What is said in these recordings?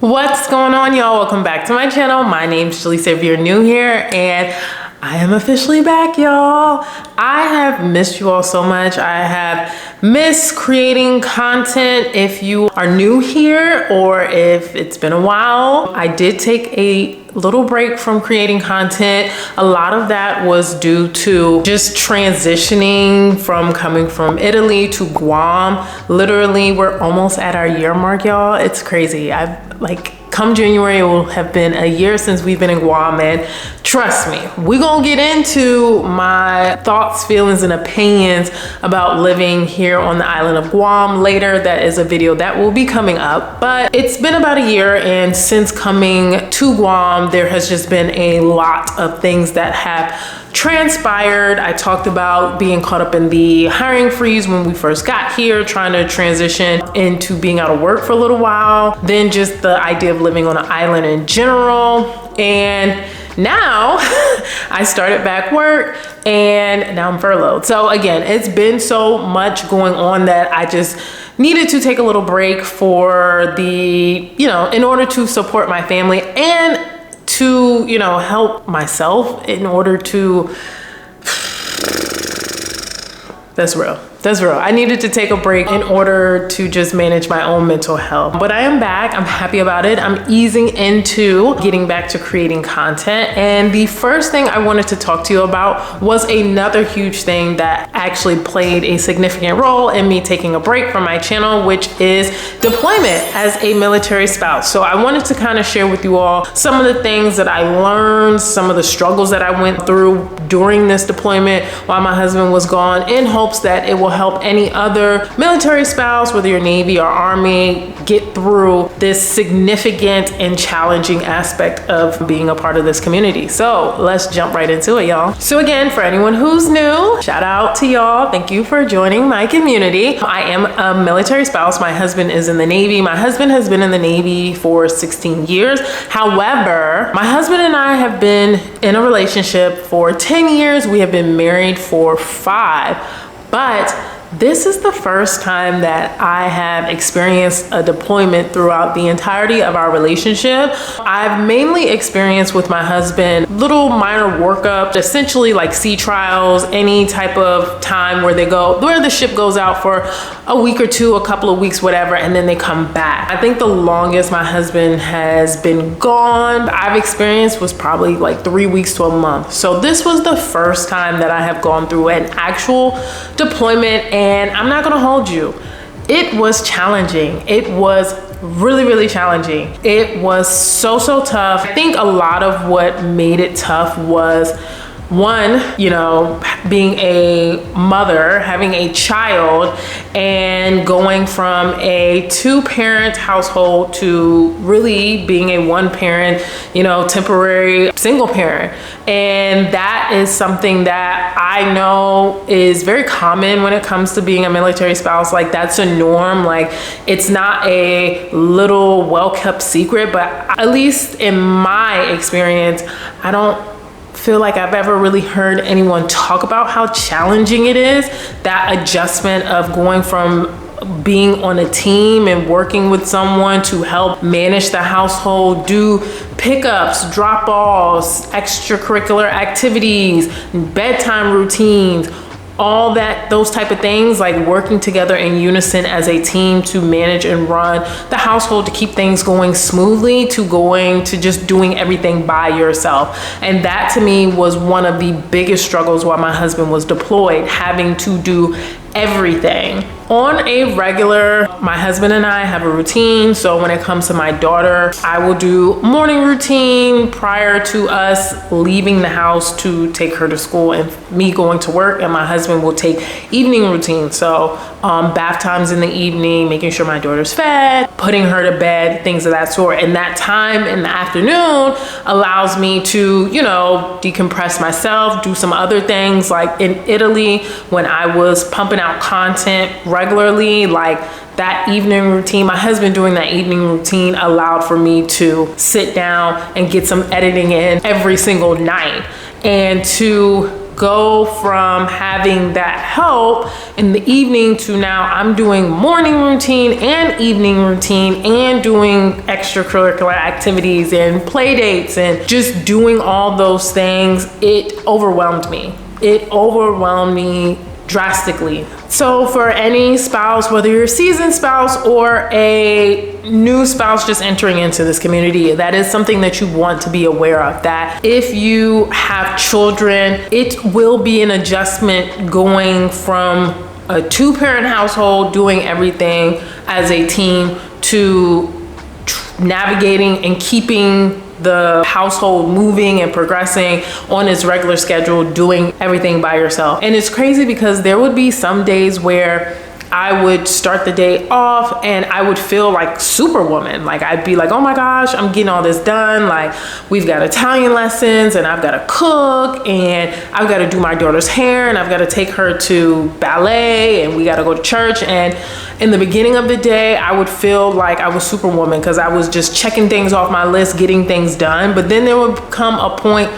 What's going on, y'all? Welcome back to my channel. My name's Jaleesa if you're new here, and I am officially back, y'all. I have missed you all so much. I have missed creating content. If you are new here or if it's been a while, I did take a little break from creating content. A lot of that was due to just transitioning from coming from Italy to Guam. Literally, we're almost at our year mark, y'all. It's crazy. Come January, it will have been a year since we've been in Guam, and trust me, we're gonna get into my thoughts, feelings, and opinions about living here on the island of Guam later. That is a video that will be coming up, but it's been about a year, and since coming to Guam, there has just been a lot of things that have transpired. I talked about being caught up in the hiring freeze when we first got here, trying to transition into being out of work for a little while, then just the idea of living on an island in general. And now I started back work and now I'm furloughed. So again, it's been so much going on that I just needed to take a little break for in order to support my family and to, help myself in order to, that's real. I needed to take a break in order to just manage my own mental health. But I am back. I'm happy about it. I'm easing into getting back to creating content. And the first thing I wanted to talk to you about was another huge thing that actually played a significant role in me taking a break from my channel, which is deployment as a military spouse. So I wanted to kind of share with you all some of the things that I learned, some of the struggles that I went through during this deployment while my husband was gone, in hopes that it will help any other military spouse, whether you're Navy or Army, get through this significant and challenging aspect of being a part of this community. So let's jump right into it, y'all. So again, for anyone who's new, shout out to y'all. Thank you for joining my community. I am a military spouse. My husband is in the Navy. My husband has been in the Navy for 16 years. However, my husband and I have been in a relationship for 10 years. We have been married for 5. But this is the first time that I have experienced a deployment throughout the entirety of our relationship. I've mainly experienced with my husband little minor workups, essentially like sea trials, any type of time where the ship goes out for a week or two, a couple of weeks, whatever, and then they come back. I think the longest my husband has been gone I've experienced was probably like 3 weeks to a month. So this was the first time that I have gone through an actual deployment, and I'm not gonna hold you, it was challenging. It was really challenging. It was so tough. I think a lot of what made it tough was, one, being a mother, having a child, and going from a 2-parent household to really being a 1-parent, temporary single parent. And that is something that I know is very common when it comes to being a military spouse. Like, that's a norm. Like, it's not a little well-kept secret, but at least in my experience, I don't feel like I've ever really heard anyone talk about how challenging it is, that adjustment of going from being on a team and working with someone to help manage the household, do pickups, drop-offs, extracurricular activities, bedtime routines, all that, those type of things, like working together in unison as a team to manage and run the household, to keep things going smoothly, to just doing everything by yourself. And that to me was one of the biggest struggles while my husband was deployed, having to do everything. On a regular, my husband and I have a routine. So when it comes to my daughter, I will do morning routine prior to us leaving the house to take her to school and me going to work, and my husband will take evening routine. So bath times in the evening, making sure my daughter's fed, putting her to bed, things of that sort. And that time in the afternoon allows me to, decompress myself, do some other things. Like in Italy, when I was pumping out content regularly, like that evening routine, my husband doing that evening routine allowed for me to sit down and get some editing in every single night, and to go from having that help in the evening to now I'm doing morning routine and evening routine and doing extracurricular activities and play dates and just doing all those things. It overwhelmed me. It overwhelmed me drastically. So for any spouse, whether you're a seasoned spouse or a new spouse just entering into this community, that is something that you want to be aware of, that if you have children, it will be an adjustment going from a 2-parent household doing everything as a team to navigating and keeping the household moving and progressing on its regular schedule, doing everything by yourself. And it's crazy because there would be some days where I would start the day off and I would feel like Superwoman. Like I'd be like, oh my gosh, I'm getting all this done. Like we've got Italian lessons and I've got to cook and I've got to do my daughter's hair and I've got to take her to ballet and we got to go to church. And in the beginning of the day, I would feel like I was Superwoman because I was just checking things off my list, getting things done. But then there would come a point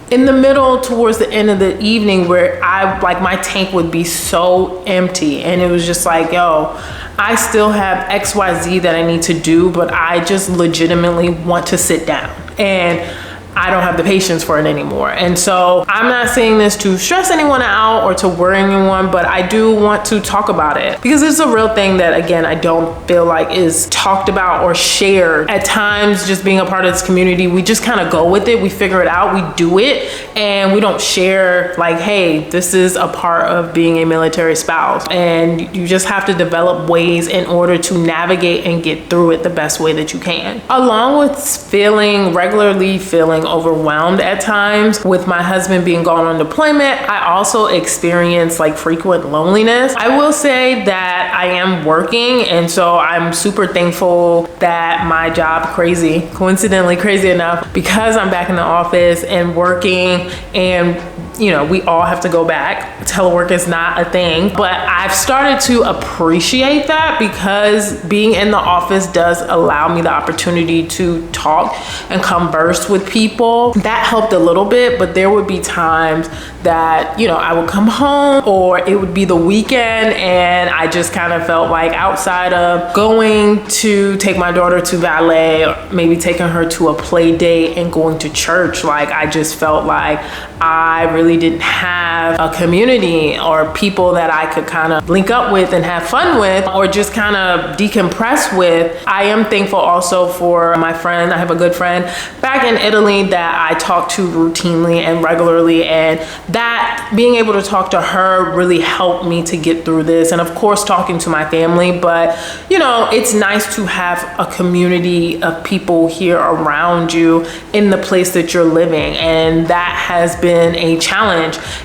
in the middle towards the end of the evening where my tank would be so empty and it was just like, yo, I still have XYZ that I need to do, but I just legitimately want to sit down and I don't have the patience for it anymore. And so I'm not saying this to stress anyone out or to worry anyone, but I do want to talk about it because it's a real thing that, again, I don't feel like is talked about or shared. At times, just being a part of this community, we just kind of go with it. We figure it out, we do it, and we don't share like, hey, this is a part of being a military spouse. And you just have to develop ways in order to navigate and get through it the best way that you can. Along with regularly feeling overwhelmed at times, with my husband being gone on deployment, I also experience like frequent loneliness. I will say that I am working, and so I'm super thankful that my job, coincidentally crazy enough, because I'm back in the office and working, and you know, we all have to go back. Telework is not a thing, but I've started to appreciate that because being in the office does allow me the opportunity to talk and converse with people. That helped a little bit, but there would be times that, you know, I would come home or it would be the weekend and I just kind of felt like outside of going to take my daughter to ballet or maybe taking her to a play date and going to church, like I just felt like I really didn't have a community or people that I could kind of link up with and have fun with or just kind of decompress with. I am thankful also for my friend. I have a good friend back in Italy that I talk to routinely and regularly, and that being able to talk to her really helped me to get through this. And of course, talking to my family, but you know, it's nice to have a community of people here around you in the place that you're living, and that has been a challenge.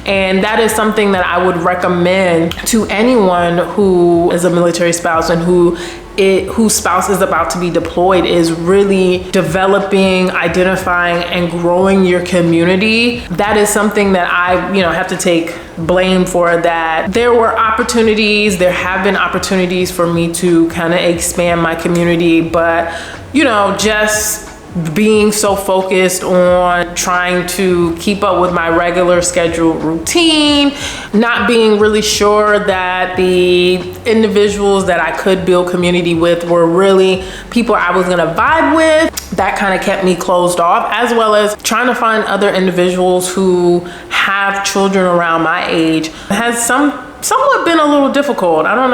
And that is something that I would recommend to anyone who is a military spouse and whose spouse is about to be deployed, is really developing, identifying, and growing your community. That is something that I, have to take blame for. That there have been opportunities for me to kind of expand my community, but just being so focused on trying to keep up with my regular schedule routine, not being really sure that the individuals that I could build community with were really people I was gonna vibe with, that kind of kept me closed off, as well as trying to find other individuals who have children around my age. It has somewhat been a little difficult. I don't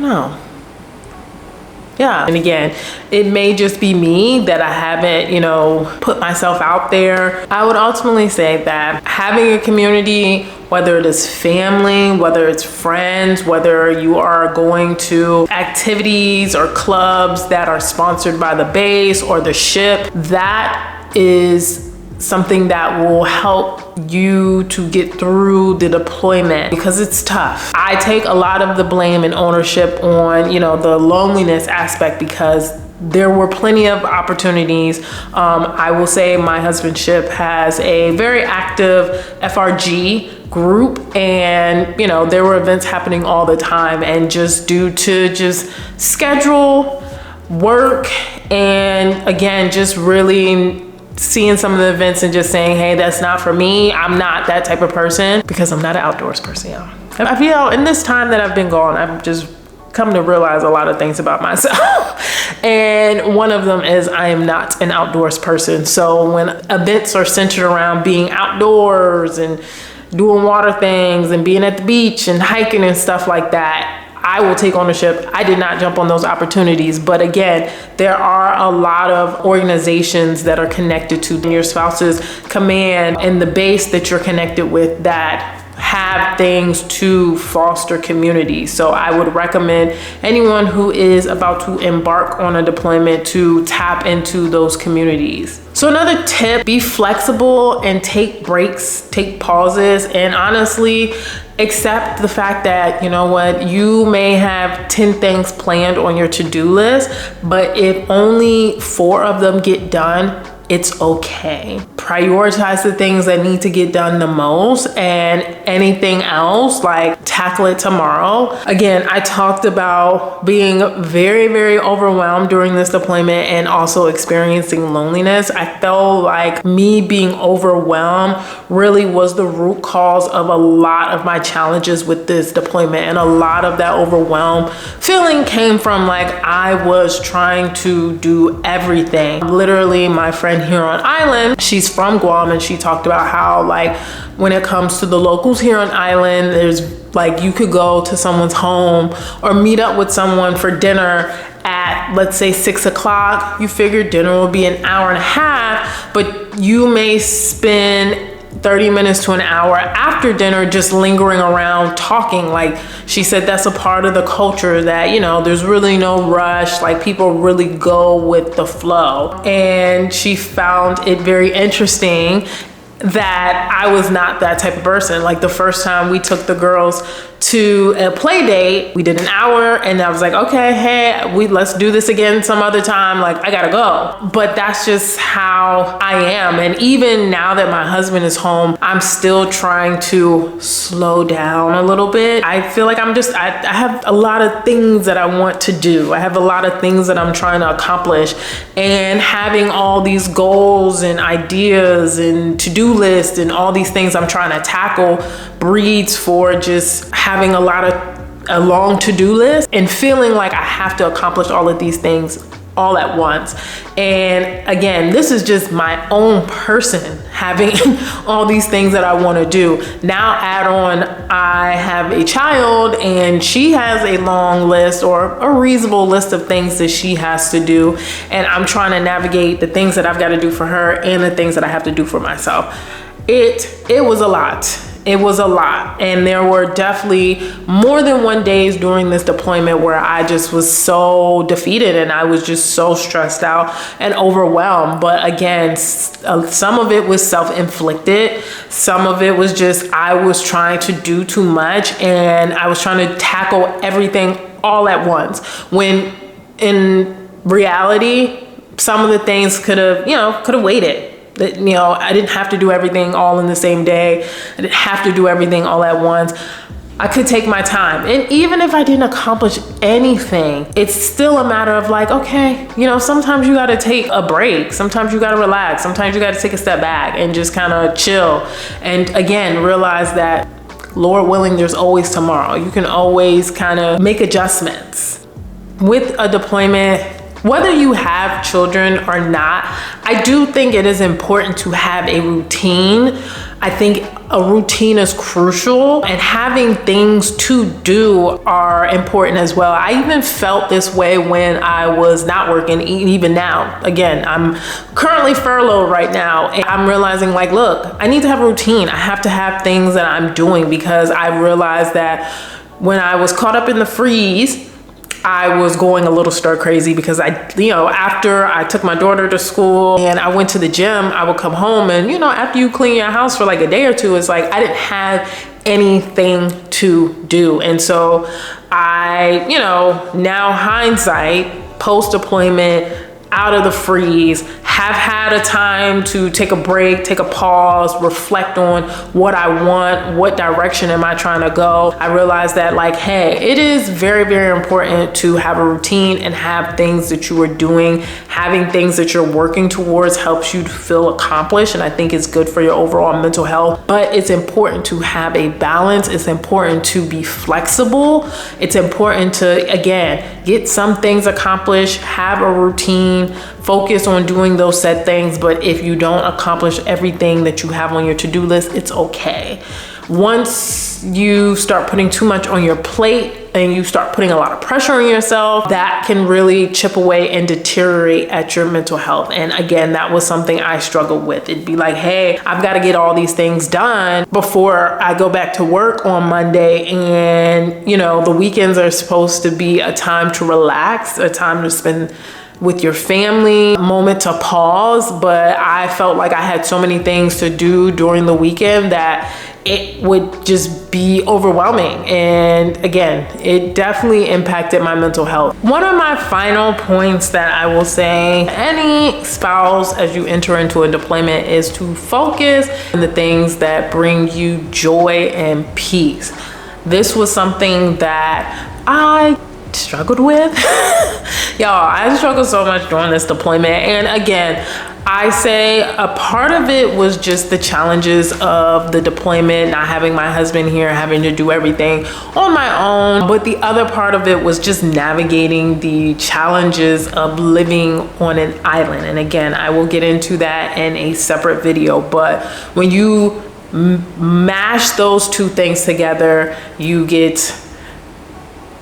know. Yeah. And again, it may just be me that I haven't, put myself out there. I would ultimately say that having a community, whether it is family, whether it's friends, whether you are going to activities or clubs that are sponsored by the base or the ship, that is something that will help you to get through the deployment, because it's tough. I take a lot of the blame and ownership on, the loneliness aspect, because there were plenty of opportunities. I will say my husband's ship has a very active FRG group, and there were events happening all the time, and just due to just schedule, work, and again, just really seeing some of the events and just saying, hey, that's not for me. I'm not that type of person because I'm not an outdoors person, y'all. I feel in this time that I've been gone, I've just come to realize a lot of things about myself. And one of them is I am not an outdoors person. So when events are centered around being outdoors and doing water things and being at the beach and hiking and stuff like that, I will take ownership. I did not jump on those opportunities. But again, there are a lot of organizations that are connected to your spouse's command and the base that you're connected with that have things to foster community. So I would recommend anyone who is about to embark on a deployment to tap into those communities. So another tip, be flexible and take breaks, take pauses, and honestly, accept the fact that, you know what, you may have 10 things planned on your to-do list, but if only 4 of them get done, it's okay. Prioritize the things that need to get done the most, and anything else, like, tackle it tomorrow. Again, I talked about being very, very overwhelmed during this deployment and also experiencing loneliness. I felt like me being overwhelmed really was the root cause of a lot of my challenges with this deployment, and a lot of that overwhelmed feeling came from like I was trying to do everything. Literally, my friend here on island, she's from Guam, and she talked about how, like, when it comes to the locals here on island, there's like, you could go to someone's home or meet up with someone for dinner at, let's say, 6 o'clock. You figure dinner will be an hour and a half, but you may spend 30 minutes to an hour after dinner just lingering around talking. Like, she said that's a part of the culture that, you know, there's really no rush, like people really go with the flow. And she found it very interesting that I was not that type of person. Like, the first time we took the girls to a play date, we did an hour, and I was like, okay, hey, let's do this again some other time. Like, I gotta go. But that's just how I am. And even now that my husband is home, I'm still trying to slow down a little bit. I feel like I have a lot of things that I want to do. I have a lot of things that I'm trying to accomplish, and having all these goals and ideas and to-do lists and all these things I'm trying to tackle breeds for just having a long to-do list and feeling like I have to accomplish all of these things all at once. And again, this is just my own person having all these things that I want to do. Now add on, I have a child, and she has a long list or a reasonable list of things that she has to do. And I'm trying to navigate the things that I've got to do for her and the things that I have to do for myself. It was a lot. It was a lot. And there were definitely more than one days during this deployment where I just was so defeated and I was just so stressed out and overwhelmed. But again, some of it was self-inflicted. Some of it was just I was trying to do too much, and I was trying to tackle everything all at once. When in reality, some of the things could have waited. That, you know, I didn't have to do everything all in the same day. I didn't have to do everything all at once. I could take my time. And even if I didn't accomplish anything, it's still a matter of like, okay, you know, sometimes you got to take a break. Sometimes you got to relax. Sometimes you got to take a step back and just kind of chill. And again, realize that, Lord willing, there's always tomorrow. You can always kind of make adjustments. With a deployment, whether you have children or not, I do think it is important to have a routine. I think a routine is crucial, and having things to do are important as well. I even felt this way when I was not working, even now. Again, I'm currently furloughed right now, and I'm realizing like, look, I need to have a routine. I have to have things that I'm doing, because I realized that when I was caught up in the freeze, I was going a little stir crazy because after I took my daughter to school and I went to the gym, I would come home and, after you clean your house for like a day or two, it's like I didn't have anything to do. And so I, now hindsight, post deployment, out of the freeze, have had a time to take a break, take a pause, reflect on what I want, what direction am I trying to go, I realized that like, hey, it is very, very important to have a routine and have things that you are doing. Having things that you're working towards helps you to feel accomplished, and I think it's good for your overall mental health. But it's important to have a balance. It's important to be flexible. It's important to, again, get some things accomplished, have a routine, focus on doing those set things. But if you don't accomplish everything that you have on your to-do list, it's okay. Once you start putting too much on your plate and you start putting a lot of pressure on yourself, that can really chip away and deteriorate at your mental health. And again, that was something I struggled with. It'd be like, hey, I've got to get all these things done before I go back to work on Monday. And, you know, the weekends are supposed to be a time to relax, a time to spend with your family, a moment to pause. But I felt like I had so many things to do during the weekend that it would just be overwhelming. And again, it definitely impacted my mental health. One of my final points that I will say, any spouse as you enter into a deployment, is to focus on the things that bring you joy and peace. This was something that I struggled with. Y'all, I struggled so much during this deployment. And again, I say a part of it was just the challenges of the deployment, not having my husband here, having to do everything on my own. But the other part of it was just navigating the challenges of living on an island. And again, I will get into that in a separate video. But when you mash those two things together, you get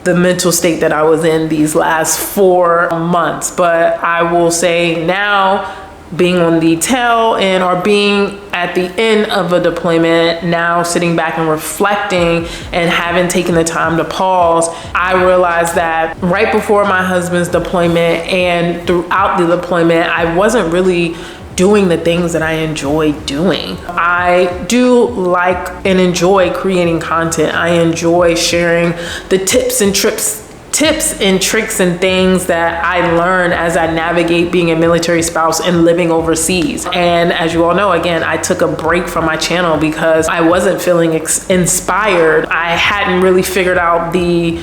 the mental state that I was in these last 4 months. But I will say now, being on the tail end or being at the end of a deployment, now sitting back and reflecting and having taken the time to pause, I realized that right before my husband's deployment and throughout the deployment, I wasn't really doing the things that I enjoy doing. I do like and enjoy creating content. I enjoy sharing the tips and tricks and things that I learn as I navigate being a military spouse and living overseas. And as you all know, again, I took a break from my channel because I wasn't feeling inspired. I hadn't really figured out the,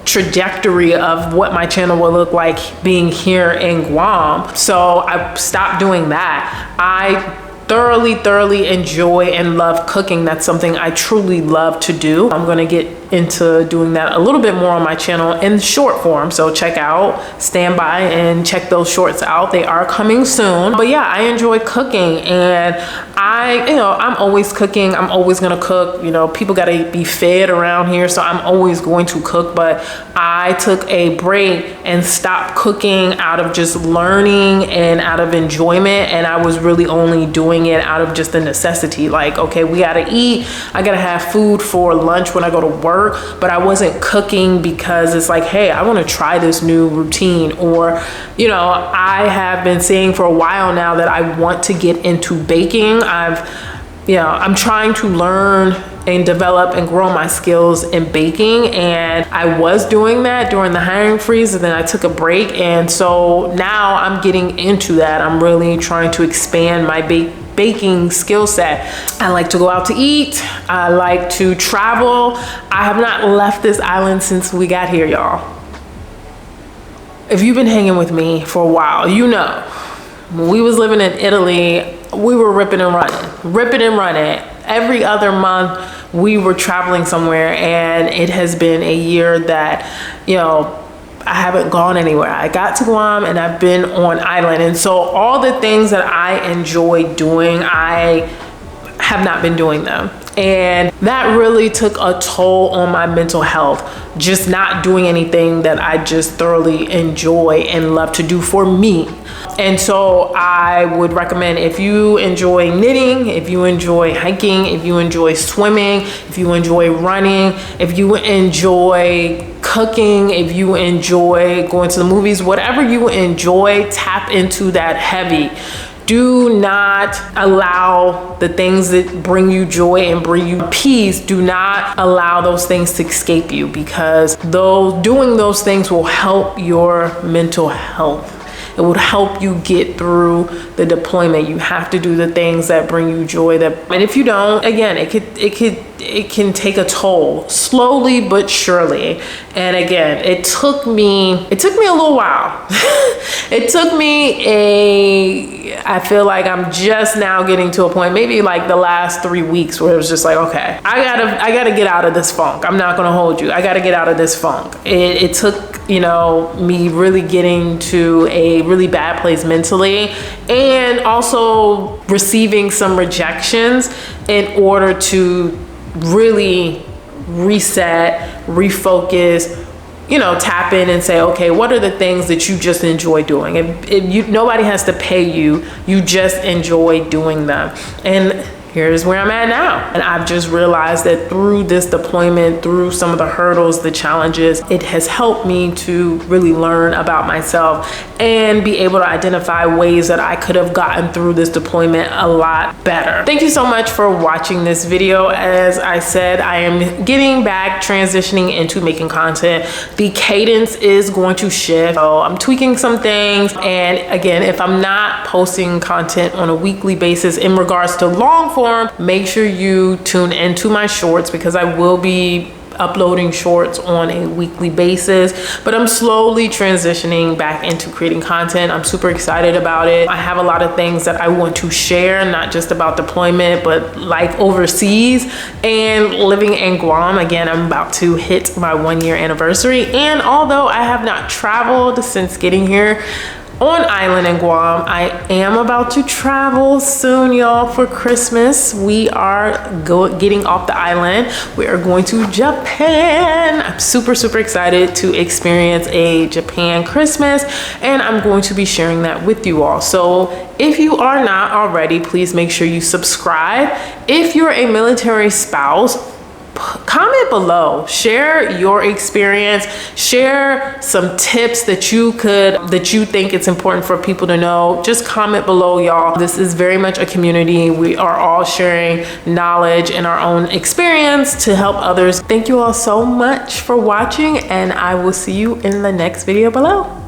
trajectory of what my channel will look like being here in Guam. So I stopped doing that. I thoroughly enjoy and love cooking. That's something I truly love to do. I'm gonna get into doing that a little bit more on my channel in short form. So stand by and check those shorts out. They are coming soon. But yeah, I enjoy cooking, and I'm always cooking. I'm always gonna cook. People gotta be fed around here, so I'm always going to cook. But I took a break and stopped cooking out of just learning and out of enjoyment, and I was really only doing it out of just the necessity. Like, okay, we gotta eat. I gotta have food for lunch when I go to work. But I wasn't cooking because it's like, hey, I want to try this new routine. Or, I have been saying for a while now that I want to get into baking. I'm trying to learn and develop and grow my skills in baking, and I was doing that during the hiring freeze, and then I took a break, and so now I'm getting into that. I'm really trying to expand my baking skill set. I like to go out to eat. I like to travel. I have not left this island since we got here, y'all. If you've been hanging with me for a while, when we was living in Italy, we were ripping and running. Every other month we were traveling somewhere, and it has been a year that, I haven't gone anywhere. I got to Guam and I've been on island. And so all the things that I enjoy doing, I have not been doing them. And that really took a toll on my mental health, just not doing anything that I just thoroughly enjoy and love to do for me. And so I would recommend, if you enjoy knitting, if you enjoy hiking, if you enjoy swimming, if you enjoy running, if you enjoy cooking, if you enjoy going to the movies, whatever you enjoy, tap into that heavy. Do not allow the things that bring you joy and bring you peace, do not allow those things to escape you, because doing those things will help your mental health. It would help you get through the deployment. You have to do the things that bring you joy. And if you don't, again, it can take a toll, slowly but surely. And again, it took me a little while. It took me I feel like I'm just now getting to a point, maybe like the last 3 weeks, where it was just like, okay, I gotta get out of this funk. I'm not gonna hold you. I gotta get out of this funk. It took, me really getting to a really bad place mentally, and also receiving some rejections in order to really reset, refocus, tap in and say, okay, what are the things that you just enjoy doing? Nobody has to pay you, you just enjoy doing them. And here's where I'm at now. And I've just realized that through this deployment, through some of the hurdles, the challenges, it has helped me to really learn about myself and be able to identify ways that I could have gotten through this deployment a lot better. Thank you so much for watching this video. As I said, I am getting back, transitioning into making content. The cadence is going to shift. So I'm tweaking some things. And again, if I'm not posting content on a weekly basis in regards to long form, make sure you tune into my shorts, because I will be uploading shorts on a weekly basis. But I'm slowly transitioning back into creating content. I'm super excited about it. I have a lot of things that I want to share, not just about deployment, but life overseas and living in Guam. Again, I'm about to hit my 1-year anniversary, and although I have not traveled since getting here on island in Guam, I am about to travel soon, y'all, for Christmas. We are getting off the island. We are going to Japan. I'm super excited to experience a Japan Christmas, and I'm going to be sharing that with you all. So if you are not already, please make sure you subscribe. If you're a military spouse, comment below, share your experience, share some tips that you think it's important for people to know. Just comment below, y'all. This is very much a community. We are all sharing knowledge and our own experience to help others. Thank you all so much for watching, and I will see you in the next video below.